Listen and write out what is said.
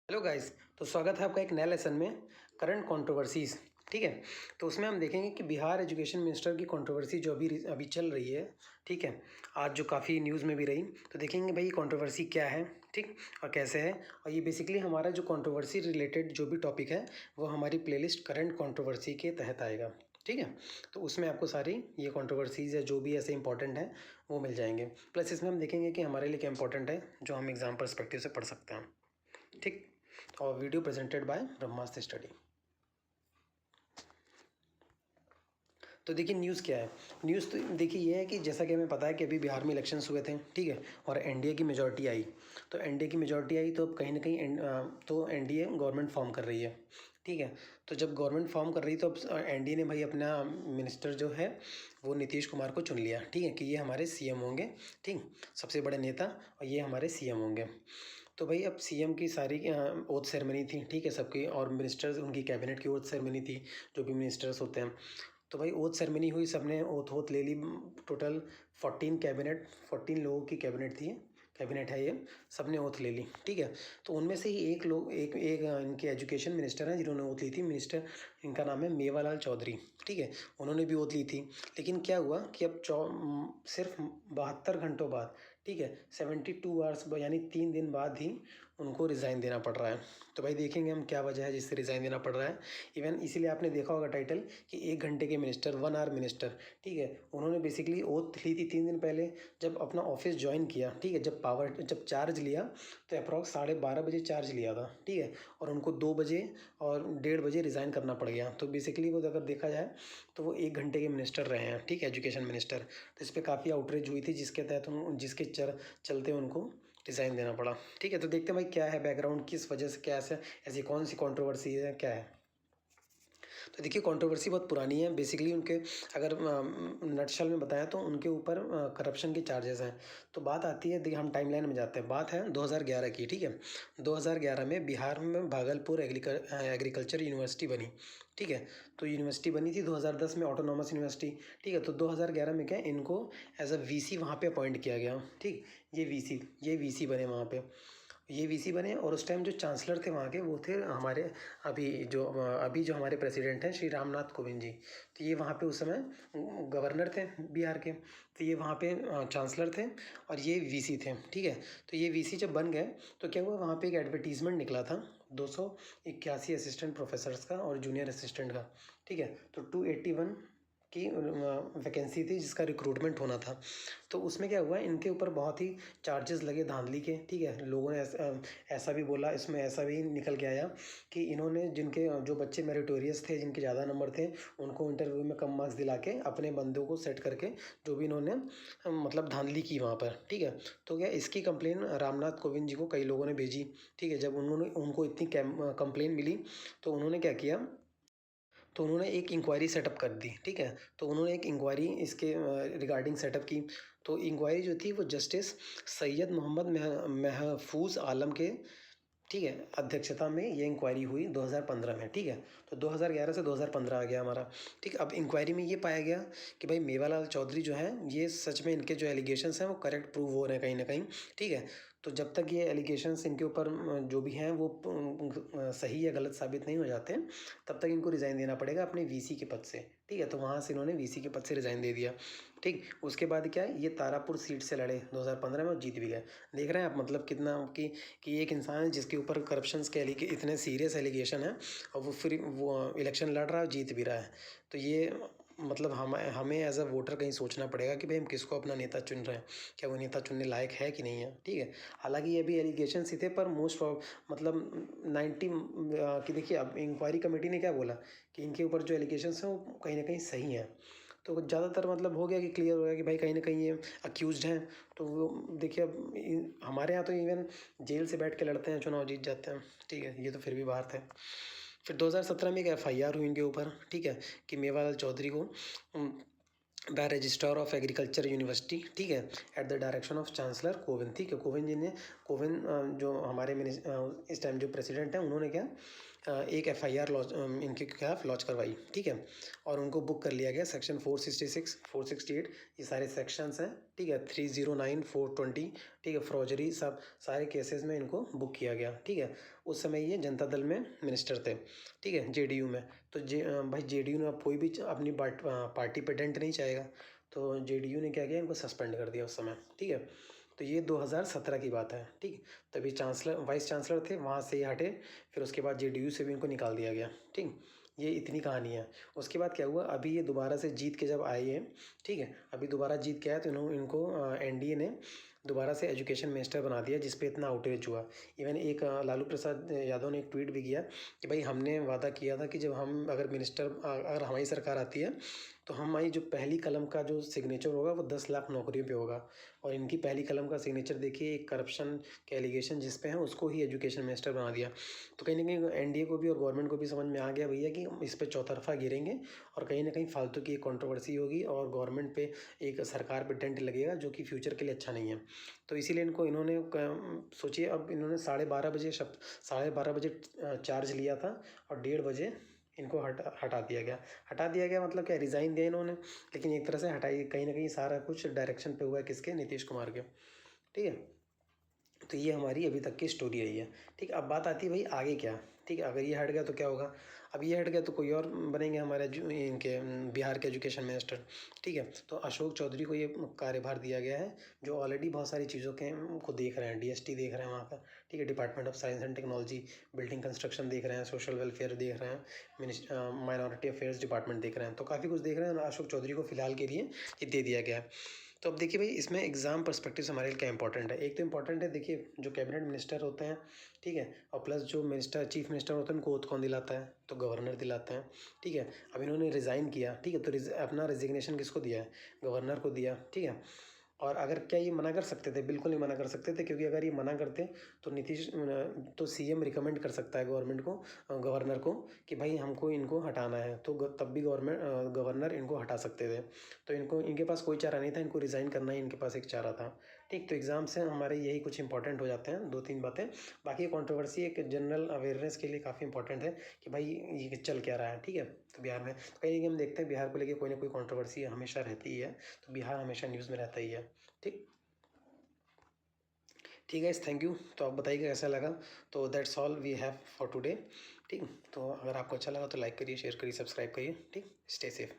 Hello guys. तो स्वागत है आपका एक नए लेसन में करंट कंट्रोवर्सीज। ठीक है। तो उसमें हम देखेंगे कि बिहार एजुकेशन मिनिस्टर की कंट्रोवर्सी जो अभी चल रही है। ठीक है। आज जो काफ़ी न्यूज़ में भी रही, तो देखेंगे भाई कंट्रोवर्सी क्या है, ठीक, और कैसे है। और ये बेसिकली हमारा जो कंट्रोवर्सी रिलेटेड जो भी टॉपिक है वो हमारी प्लेलिस्ट करंट कंट्रोवर्सी के तहत आएगा। ठीक है। तो उसमें आपको सारी ये कंट्रोवर्सीज या जो भी ऐसे इंपॉर्टेंट है वो मिल जाएंगे। प्लस इसमें हम देखेंगे कि हमारे लिए क्या इंपॉर्टेंट है जो हम एग्जाम परस्पेक्टिव से पढ़ सकते हैं। ठीक। और video presented by Brahmastra study. तो देखिए न्यूज़ क्या है। न्यूज़ तो देखिए ये है कि जैसा कि हमें पता है कि अभी बिहार में इलेक्शंस हुए थे, ठीक है, और एनडीए की मेजॉरिटी आई। तो एनडीए की मेजॉरिटी आई तो अब कहीं ना कहीं तो एनडीए गवर्नमेंट फॉर्म कर रही है। ठीक है। तो जब गवर्नमेंट फॉर्म कर रही तो अब एनडीए ने भाई अपना मिनिस्टर जो है वो नीतीश कुमार को चुन लिया। ठीक है, कि ये हमारे सीएम होंगे। ठीक, सबसे बड़े नेता, और ये हमारे सीएम होंगे। तो भाई अब सीएम की सारी ओथ सेरेमनी थी, ठीक है, सबकी, और मिनिस्टर्स उनकी कैबिनेट की ओथ सेरेमनी थी, जो भी मिनिस्टर्स होते हैं। तो भाई ओथ सेरेमनी हुई, सबने ओथ ले ली। टोटल 14 लोगों की कैबिनेट है ये। सबने ओथ ले ली। ठीक है। तो उनमें से ही एक लोग एक एक इनके एजुकेशन मिनिस्टर हैं जिन्होंने ओथ ली थी। मिनिस्टर इनका नाम है मेवालाल चौधरी। ठीक है। उन्होंने भी ओथ ली थी। लेकिन क्या हुआ कि अब सिर्फ 72 घंटों बाद, ठीक है, 72 आवर्स यानी 3 दिन बाद ही उनको रिज़ाइन देना पड़ रहा है। तो भाई देखेंगे हम क्या वजह है जिससे रिज़ाइन देना पड़ रहा है। इवन इसीलिए आपने देखा होगा टाइटल कि 1 घंटे के मिनिस्टर, 1 आवर मिनिस्टर। ठीक है। उन्होंने बेसिकली ओथ ली थी 3 दिन पहले, जब अपना ऑफिस ज्वाइन किया। ठीक है। जब चार्ज लिया तो अप्रॉक्स 12:30 बजे चार्ज लिया था। ठीक है। और उनको 2 बजे और 1:30 बजे रिज़ाइन करना पड़ गया। तो बेसिकली वो अगर देखा जाए तो वो 1 घंटे के मिनिस्टर रहे हैं। ठीक है, एजुकेशन मिनिस्टर। तो इस पर काफ़ी आउटरीच हुई थी, जिसके तहत जिसके चलते उनको रिज़ाइन देना पड़ा। ठीक है। तो देखते हैं भाई क्या है बैकग्राउंड, किस वजह से, क्या ऐसी कौन सी कंट्रोवर्सी है, क्या है। तो देखिए कंट्रोवर्सी बहुत पुरानी है। बेसिकली उनके अगर नटशल में बताया तो उनके ऊपर करप्शन के चार्जेस हैं। तो बात आती है, देखिए हम टाइमलाइन में जाते हैं। बात है 2011 की। ठीक है। 2011 में बिहार में भागलपुर एग्रीकल्चर यूनिवर्सिटी बनी। ठीक है। तो यूनिवर्सिटी बनी थी 2010 में, ऑटोनॉमस यूनिवर्सिटी। ठीक है। तो 2011 में क्या इनको एज अ वीसी वहाँ पे अपॉइंट किया गया। ठीक, ये वीसी बने वहाँ पे। ये वीसी बने, और उस टाइम जो चांसलर थे वहाँ के वो थे हमारे अभी जो हमारे प्रेसिडेंट हैं श्री रामनाथ कोविंद जी। तो ये वहाँ पे उस समय गवर्नर थे बिहार के। तो ये वहाँ पे चांसलर थे और ये वीसी थे। ठीक है। तो ये वीसी जब बन गए तो क्या हुआ, वहाँ पे एक एडवर्टीजमेंट निकला था 281 असिस्टेंट प्रोफेसर्स का और जूनियर असिस्टेंट का। ठीक है। तो 281 की वैकेंसी थी जिसका रिक्रूटमेंट होना था। तो उसमें क्या हुआ, इनके ऊपर बहुत ही चार्जेस लगे धांधली के। ठीक है। लोगों ने ऐसा भी बोला, इसमें ऐसा भी निकल के आया कि इन्होंने जो बच्चे मेरिटोरियस थे, जिनके ज़्यादा नंबर थे, उनको इंटरव्यू में कम मार्क्स दिला के अपने बंदों को सेट करके जो भी इन्होंने मतलब धांधली की वहाँ पर। ठीक है। तो क्या इसकी कंप्लेन रामनाथ कोविंद जी को कई लोगों ने भेजी। ठीक है। जब उनको इतनी कंप्लेन मिली तो उन्होंने क्या किया, तो उन्होंने एक इंक्वायरी सेटअप कर दी। ठीक है। तो उन्होंने एक इंक्वायरी इसके रिगार्डिंग सेटअप की। तो इंक्वायरी जो थी वो जस्टिस सैयद मोहम्मद महफूज आलम के, ठीक है, अध्यक्षता में ये इंक्वायरी हुई 2015 में। ठीक है। तो 2011 से 2015 आ गया हमारा। ठीक। अब इंक्वायरी में ये पाया गया कि भाई मेवालाल चौधरी जो हैं ये सच में इनके जो एलिगेशंस हैं वो करेक्ट प्रूव हो रहे हैं कहीं ना कहीं। ठीक है। तो जब तक ये एलिगेशंस इनके ऊपर जो भी हैं वो सही या गलत साबित नहीं हो जाते तब तक इनको रिज़ाइन देना पड़ेगा अपने वीसी के पद से। ठीक है। तो वहाँ से इन्होंने वीसी के पद से रिज़ाइन दे दिया। ठीक। उसके बाद क्या है, ये तारापुर सीट से लड़े 2015 में और जीत भी गए। देख रहे हैं आप मतलब कितना कि एक इंसान है जिसके ऊपर करप्शंस के इतने सीरियस एलिगेशन है और वो इलेक्शन लड़ रहा है और जीत भी रहा है। तो ये मतलब हमें एज अ वोटर कहीं सोचना पड़ेगा कि भाई हम किसको अपना नेता चुन रहे हैं, क्या वो नेता चुनने लायक है कि नहीं है। ठीक है। हालांकि ये भी एलिगेशंस ही थे, पर मतलब 90 कि देखिए अब इंक्वायरी कमेटी ने क्या बोला कि इनके ऊपर जो एलिगेशंस हैं वो कहीं ना कहीं सही हैं। तो ज़्यादातर मतलब हो गया कि क्लियर हो गया कि भाई कहीं ना कहीं ये अक्यूज्ड हैं। तो वो देखिए अब हमारे यहाँ तो इवन जेल से बैठ के लड़ते हैं, चुनाव जीत जाते हैं। ठीक है। ये तो फिर भी बाहर थे। फिर 2017 में एक एफआईआर हुई इनके ऊपर। ठीक है, कि मेवालाल चौधरी को by registrar of agriculture university, ठीक है, at the direction of chancellor Kovind. ठीक है। कोविंद जी ने जो हमारे इस टाइम जो प्रेसिडेंट हैं उन्होंने क्या एक FIR लॉन्च इनके खिलाफ लॉन्च करवाई, ठीक है, और उनको बुक कर लिया गया सेक्शन 466 468 ये सारे सेक्शंस हैं, ठीक है, 309 420, ठीक है, फ्रॉजरी सब सारे केसेस में इनको बुक किया गया, ठीक है। उस समय ये जनता दल में मिनिस्टर थे, ठीक है, JDU में। तो भाई JDU ने अब कोई भी अपनी पार्टी पे डेंट नहीं चाहेगा, तो JDU ने क्या किया, इनको सस्पेंड कर दिया उस समय, ठीक है। तो ये 2017 की बात है, ठीक है। तभी वाइस चांसलर थे, वहाँ से ये हटे, फिर उसके बाद JDU से भी इनको निकाल दिया गया, ठीक। ये इतनी कहानी है। उसके बाद क्या हुआ, अभी ये दोबारा से जीत के जब आए हैं, ठीक है, अभी दोबारा जीत के आए तो इनको NDA ने दोबारा से एजुकेशन मिनिस्टर बना दिया, जिस पे इतना आउटरीच हुआ। इवन एक लालू प्रसाद यादव ने एक ट्वीट भी किया कि भाई हमने वादा किया था कि जब हम अगर हमारी सरकार आती है तो हमारी जो पहली कलम का जो सिग्नेचर होगा वो 10 लाख नौकरियों पे होगा। और इनकी पहली कलम का सिग्नेचर देखिए, एक करप्शन के एलिगेशन जिस पे है उसको ही एजुकेशन मिनिस्टर बना दिया। तो कहीं ना कहीं NDA को भी और गवर्नमेंट को भी समझ में आ गया भैया कि इस पे चौतरफा गिरेंगे और कहीं ना कहीं फालतू की एक कंट्रोवर्सी होगी और गवर्नमेंट पे एक सरकार पे टेंट लगेगा, जो कि फ्यूचर के लिए अच्छा नहीं है। तो इसीलिए इन्होंने सोचिए, अब इन्होंने 12:30 बजे चार्ज लिया था और 1:30 बजे इनको हटा दिया गया मतलब क्या, रिज़ाइन दिया इन्होंने। लेकिन एक तरह से हटाई, कहीं ना कहीं सारा कुछ डायरेक्शन पे हुआ है किसके, नीतीश कुमार के, ठीक है। तो ये हमारी अभी तक की स्टोरी रही है, ठीक है। अब बात आती है भाई आगे क्या, ठीक है, अगर ये हट गया तो क्या होगा। अब ये हट गया तो कोई और बनेंगे हमारे इनके बिहार के एजुकेशन मिनिस्टर, ठीक है। तो अशोक चौधरी को ये कार्यभार दिया गया है, जो ऑलरेडी बहुत सारी चीज़ों के को देख रहे हैं, DST देख रहे हैं वहाँ का, ठीक है, department of science and technology, building construction देख रहे हैं, सोशल वेलफेयर देख रहे हैं, माइनॉरिटी अफेयर्स डिपार्टमेंट देख रहे हैं। तो काफ़ी कुछ देख रहे हैं और अशोक चौधरी को फिलहाल के लिए ये दे दिया गया है। तो अब देखिए भाई, इसमें एग्ज़ाम पर्सपेक्टिव से हमारे लिए क्या इंपॉर्टेंट है। एक तो इंपॉर्टेंट है, देखिए जो कैबिनेट मिनिस्टर होते हैं, ठीक है, और प्लस जो चीफ मिनिस्टर होते हैं उनको ओथ कौन दिलाता है, तो गवर्नर दिलाते हैं, ठीक है। अब इन्होंने रिज़ाइन किया, ठीक है, तो अपना रेजिग्नेशन किसको दिया है, गवर्नर को दिया, ठीक है। और अगर क्या ये मना कर सकते थे, बिल्कुल नहीं मना कर सकते थे, क्योंकि अगर ये मना करते तो तो CM रिकमेंड कर सकता है गवर्नमेंट को, गवर्नर को, कि भाई हमको इनको हटाना है, तो तब भी गवर्नर इनको हटा सकते थे। तो इनके पास कोई चारा नहीं था, इनको रिज़ाइन करना ही इनके पास एक चारा था, ठीक। तो एग्ज़ाम से हमारे यही कुछ इंपॉर्टेंट हो जाते हैं, 2-3 बातें। बाकी कंट्रोवर्सी एक जनरल अवेयरनेस के लिए काफ़ी इंपॉर्टेंट है कि भाई ये चल क्या रहा है, ठीक है। तो बिहार में तो कहीं ना कहीं हम देखते हैं बिहार को लेकर कोई ना कोई कंट्रोवर्सी हमेशा रहती ही है, तो बिहार हमेशा न्यूज़ में रहता ही है, ठीक। ठीक है, थैंक यू। तो आप बताइएगा कैसा लगा। तो that's all we have for today, ठीक। तो अगर आपको अच्छा लगा तो लाइक करिए, शेयर करिए, सब्सक्राइब करिए, ठीक। Stay safe.